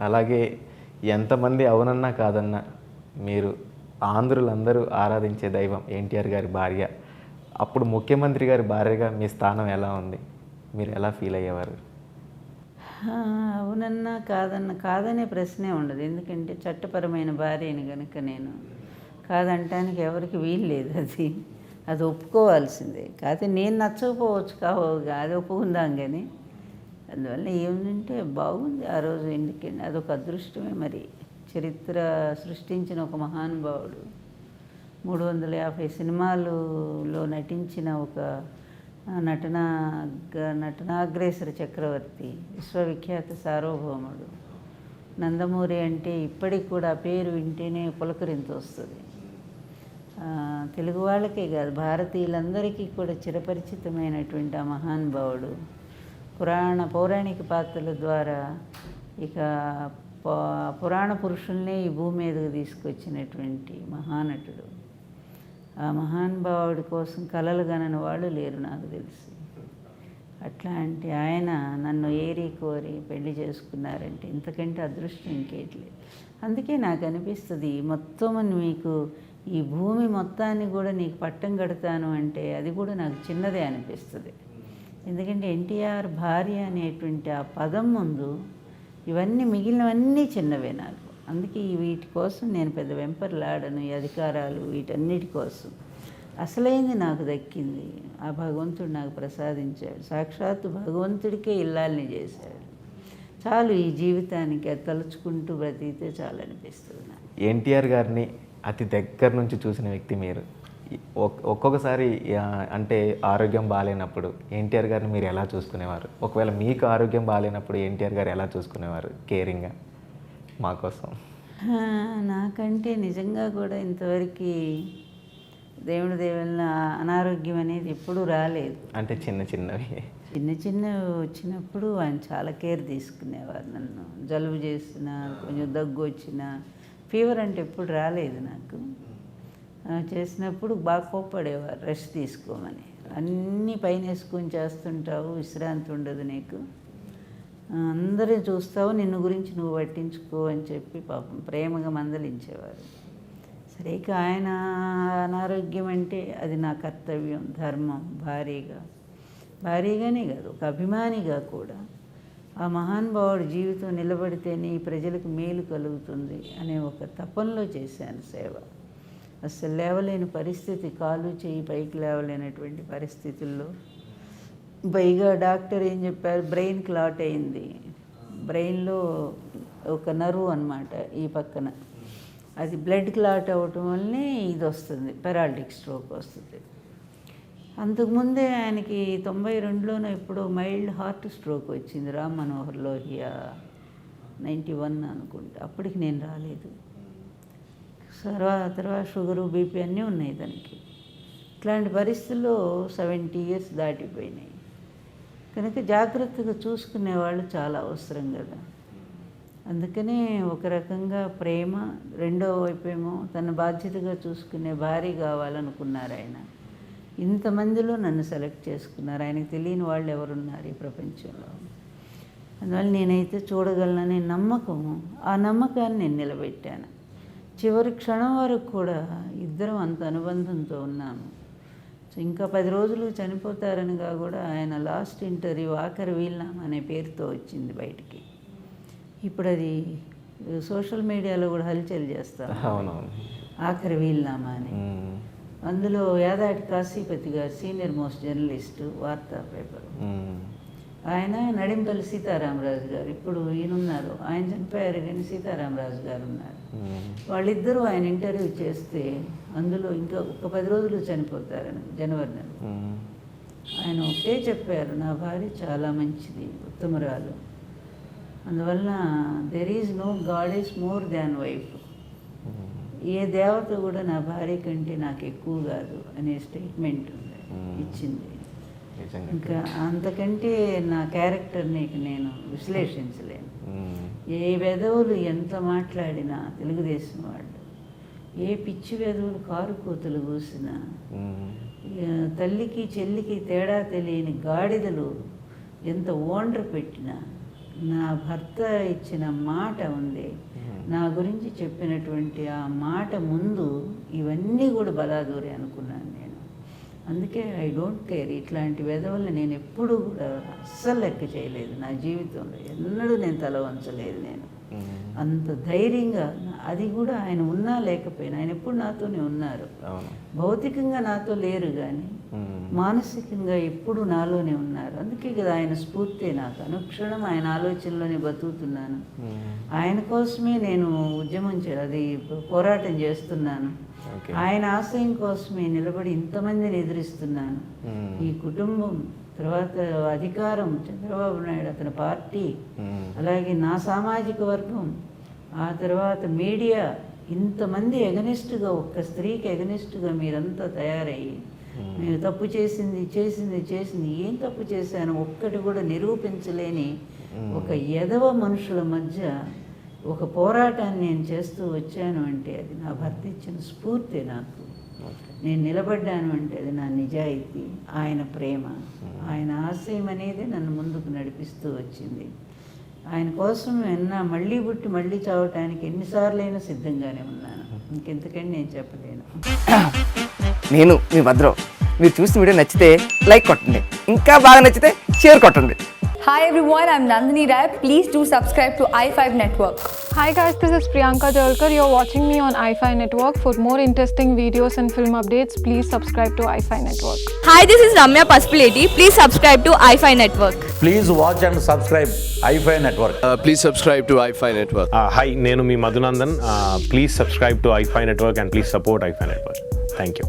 అలాగే ఎంతమంది అవునన్నా కాదన్నా మీరు ఆంధ్రులందరూ ఆరాధించే దైవం ఎన్టీఆర్ గారి భార్య. అప్పుడు ముఖ్యమంత్రి గారి భార్యగా మీ స్థానం ఎలా ఉంది? మీరు ఎలా ఫీల్ అయ్యేవారు? అవునన్నా కాదన్నా కాదనే ప్రశ్నే ఉండదు. ఎందుకంటే చట్టపరమైన భార్యని కనుక నేను కాదంటానికి ఎవరికి వీలు లేదు. అది ఒప్పుకోవాల్సిందే. కాకపోతే నేను నచ్చకపోవచ్చు కావుగా, అది ఒప్పుకుందాం. కానీ అందువల్ల ఏమిటంటే బాగుంది ఆ రోజు. ఎందుకంటే అదొక అదృష్టమే. మరి చరిత్ర సృష్టించిన ఒక మహానుభావుడు, 350 సినిమాలలో నటించిన ఒక నటనాగ్రేసర చక్రవర్తి, విశ్వవిఖ్యాత సార్వభౌముడు నందమూరి అంటే ఇప్పటికి కూడా పేరు వింటేనే పులకరింత వస్తుంది. తెలుగు వాళ్ళకే కాదు, భారతీయులందరికీ కూడా చిరపరిచితమైనటువంటి ఆ మహానుభావుడు పౌరాణిక పాత్రల ద్వారా ఇక పురాణ పురుషుల్నే ఈ భూమి మీదకు తీసుకొచ్చినటువంటి మహానటుడు. ఆ మహానుభావుడి కోసం కలలు గనని వాళ్ళు లేరు నాకు తెలిసి. అట్లాంటి ఆయన నన్ను ఏరి కోరి పెళ్లి చేసుకున్నారంటే ఇంతకంటే అదృష్టం ఇంకేట్లేదు. అందుకే నాకు అనిపిస్తుంది, మొత్తం మీకు ఈ భూమి మొత్తాన్ని కూడా నీకు పట్టం కడతాను అంటే అది కూడా నాకు చిన్నదే అనిపిస్తుంది. ఎందుకంటే ఎన్టీఆర్ భార్య అనేటువంటి ఆ పదం ముందు ఇవన్నీ మిగిలినవన్నీ చిన్నవే నాకు. అందుకే వీటి కోసం నేను పెద్ద వెంపర్లాడను. ఈ అధికారాలు వీటన్నిటి కోసం అసలైంది నాకు దక్కింది. ఆ భగవంతుడు నాకు ప్రసాదించాడు. సాక్షాత్తు భగవంతుడికే ఇల్లాలని చేశాడు. చాలు ఈ జీవితానికి అది తలుచుకుంటూ బ్రతికితే చాలు అనిపిస్తుంది నాకు. ఎన్టీఆర్ గారిని అతి దగ్గర నుంచి చూసిన వ్యక్తి మీరు. ఒక్కొక్కసారి అంటే ఆరోగ్యం బాగాలేనప్పుడు ఎన్టీఆర్ గారిని మీరు ఎలా చూసుకునేవారు? ఒకవేళ మీకు ఆరోగ్యం బాగాలేనప్పుడు ఎన్టీఆర్ గారు ఎలా చూసుకునేవారు కేరింగ్గా మా కోసం? నాకంటే నిజంగా కూడా ఇంతవరకు దేవుడి దేవుళ్ళ అనారోగ్యం అనేది ఎప్పుడూ రాలేదు. అంటే చిన్నవి వచ్చినప్పుడు ఆయన చాలా కేర్ తీసుకునేవారు. నన్ను జలుబు చేసినా, కొంచెం దగ్గు వచ్చినా, ఫీవర్ అంటే ఎప్పుడు రాలేదు నాకు. చేసినప్పుడు బాగా కోప్పడేవారు, రెస్ట్ తీసుకోమని. అన్నీ పైన వేసుకొని చేస్తుంటావు, విశ్రాంతి ఉండదు నీకు, అందరూ చూస్తావు, నిన్ను గురించి నువ్వు పట్టించుకో అని చెప్పి పాపం ప్రేమగా మందలించేవారు. సరే, ఇక ఆయన అనారోగ్యం అంటే అది నా కర్తవ్యం, ధర్మం. భారీగానే కాదు, ఒక అభిమానిగా కూడా ఆ మహానుభావుడి జీవితం నిలబడితేనే ఈ ప్రజలకు మేలు కలుగుతుంది అనే ఒక తపనలో చేశాను సేవ. అసలు లేవలేని పరిస్థితి, కాలు చేయి పైకి లేవలేనటువంటి పరిస్థితుల్లో, పైగా డాక్టర్ ఏం చెప్పారు, బ్రెయిన్ క్లాట్ అయింది. బ్రెయిన్లో ఒక నర్వ్ అన్నమాట ఈ పక్కన, అది బ్లడ్ క్లాట్ అవ్వటం వల్లనే ఇది వస్తుంది, పెరాలిటిక్ స్ట్రోక్ వస్తుంది. అంతకుముందే ఆయనకి 92లోనో ఎప్పుడో మైల్డ్ హార్ట్ స్ట్రోక్ వచ్చింది, రామ్ మనోహర్ లోహియా 91 అనుకుంటా. అప్పటికి నేను రాలేదు. తర్వాత షుగరు, బీపీ అన్నీ ఉన్నాయి దానికి. ఇట్లాంటి పరిస్థితుల్లో 70 years దాటిపోయినాయి. కనుక జాగ్రత్తగా చూసుకునేవాళ్ళు చాలా అవసరం కదా. అందుకనే ఒక రకంగా ప్రేమ, రెండో వైపేమో తన బాధ్యతగా చూసుకునే భార్య కావాలనుకున్నారు ఆయన. ఇంతమందిలో నన్ను సెలెక్ట్ చేసుకున్నారు. ఆయనకు తెలియని వాళ్ళు ఎవరున్నారు ఈ ప్రపంచంలో. అందువల్ల నేనైతే చూడగలననే నమ్మకము, ఆ నమ్మకాన్ని నేను నిలబెట్టాను. చివరి క్షణం వరకు కూడా ఇద్దరం అంత అనుబంధంతో ఉన్నాము. సో ఇంకా 10 రోజులు చనిపోతారనిగా కూడా ఆయన లాస్ట్ ఇంటర్వ్యూ ఆఖరి వీల్నామా అనే పేరుతో వచ్చింది బయటికి. ఇప్పుడు అది సోషల్ మీడియాలో కూడా హల్చల్ చేస్తారు, ఆఖరి వీల్నామా అని. అందులో యాదాటి కాశీపతి గారు, సీనియర్ మోస్ట్ జర్నలిస్టు, వార్తా పేపర్, ఆయన నడింపల్లి సీతారామరాజు గారు, ఇప్పుడు ఈయనున్నారు, ఆయన చనిపోయారు కానీ సీతారామరాజు గారు ఉన్నారు. వాళ్ళిద్దరూ ఆయన ఇంటర్వ్యూ చేస్తే అందులో ఇంకా ఒక 10 రోజులు చనిపోతారని, జనవరి నెల. ఆయన ఒకటే చెప్పారు, నా భార్య చాలా మంచిది, ఉత్తమరాలు, అందువల్ల there is no god is more than wife. ఏ దేవత కూడా నా భార్య కంటే నాకు ఎక్కువ కాదు అనే స్టేట్మెంట్ ఇచ్చింది. ఇంకా అంతకంటే నా క్యారెక్టర్ని నేను విశ్లేషించలేను. ఏ వెధవులు ఎంత మాట్లాడినా తెలుగుదేశం వాళ్ళు, ఏ పిచ్చి వెధవులు కారు కోతలు కూసినా, తల్లికి చెల్లికి తేడా తెలియని గాడిదలు ఎంత ఓండ్ర పెట్టినా నా భర్త ఇచ్చిన మాట ఉంది, నా గురించి చెప్పినటువంటి ఆ మాట ముందు ఇవన్నీ కూడా బలాదూరే అనుకున్నాను నేను. అందుకే ఐ డోంట్ కేర్, ఇట్లాంటి వెధవల్ని నేను ఎప్పుడూ కూడా అస్సలు లెక్క చేయలేదు నా జీవితంలో, ఎన్నడూ నేను తల వంచలేదు నేను. అంత ధైర్యంగా, అది కూడా ఆయన ఉన్నా లేకపోయినా ఆయన ఎప్పుడు నాతోనే ఉన్నారు. భౌతికంగా నాతో లేరు కానీ మానసికంగా ఎప్పుడు నాలోనే ఉన్నారు. అందుకే కదా ఆయన స్ఫూర్తి నాకు, అనుక్షణం ఆయన ఆలోచనలోనే బతుకుతున్నాను. ఆయన కోసమే నేను ఉద్యమం అది పోరాటం చేస్తున్నాను. ఆయన ఆశయం కోసమే నిలబడి ఇంతమందిని ఎదిరిస్తున్నాను. ఈ కుటుంబం, తర్వాత అధికారం, చంద్రబాబు నాయుడు అతని పార్టీ, అలాగే నా సామాజిక వర్గం, ఆ తర్వాత మీడియా, ఇంతమంది ఎగనిస్టుగా, ఒక్క స్త్రీకి ఎగనిస్టుగా మీరంతా తయారయ్యి నేను తప్పు చేసింది ఏం తప్పు చేశాను ఒక్కటి కూడా నిరూపించలేని ఒక ఎదవ మనుషుల మధ్య ఒక పోరాటాన్ని నేను చేస్తూ వచ్చాను అంటే అది నా భర్త ఇచ్చిన స్ఫూర్తి. నాకు నేను నిలబడ్డాను అంటే అది నా నిజాయితీ, ఆయన ప్రేమ, ఆయన ఆశయం అనేది నన్ను ముందుకు నడిపిస్తూ వచ్చింది. ఆయన కోసం మళ్ళీ పుట్టి మళ్ళీ చావటానికి ఎన్నిసార్లైనా సిద్ధంగానే ఉన్నాను. ఇంకెంతకంటే నేను చెప్పలేను. నేను మీ భద్రం. మీరు చూసిన వీడియో నచ్చితే లైక్ కొట్టండి, ఇంకా బాగా నచ్చితే షేర్ కొట్టండి. Hi everyone, I'm Nandini Rai. Please do subscribe to i5 Network. Hi guys, this is Priyanka Jalkar. You're watching me on i5 Network. For more interesting videos and film updates, please subscribe to i5 Network. Hi, this is Ramya Paspaleti. Please subscribe to i5 Network. Please watch and subscribe i5 Network. Please subscribe to i5 Network. Hi, నేను మీ Madhunandan. Please subscribe to i5 Network and please support i5 Network. Thank you.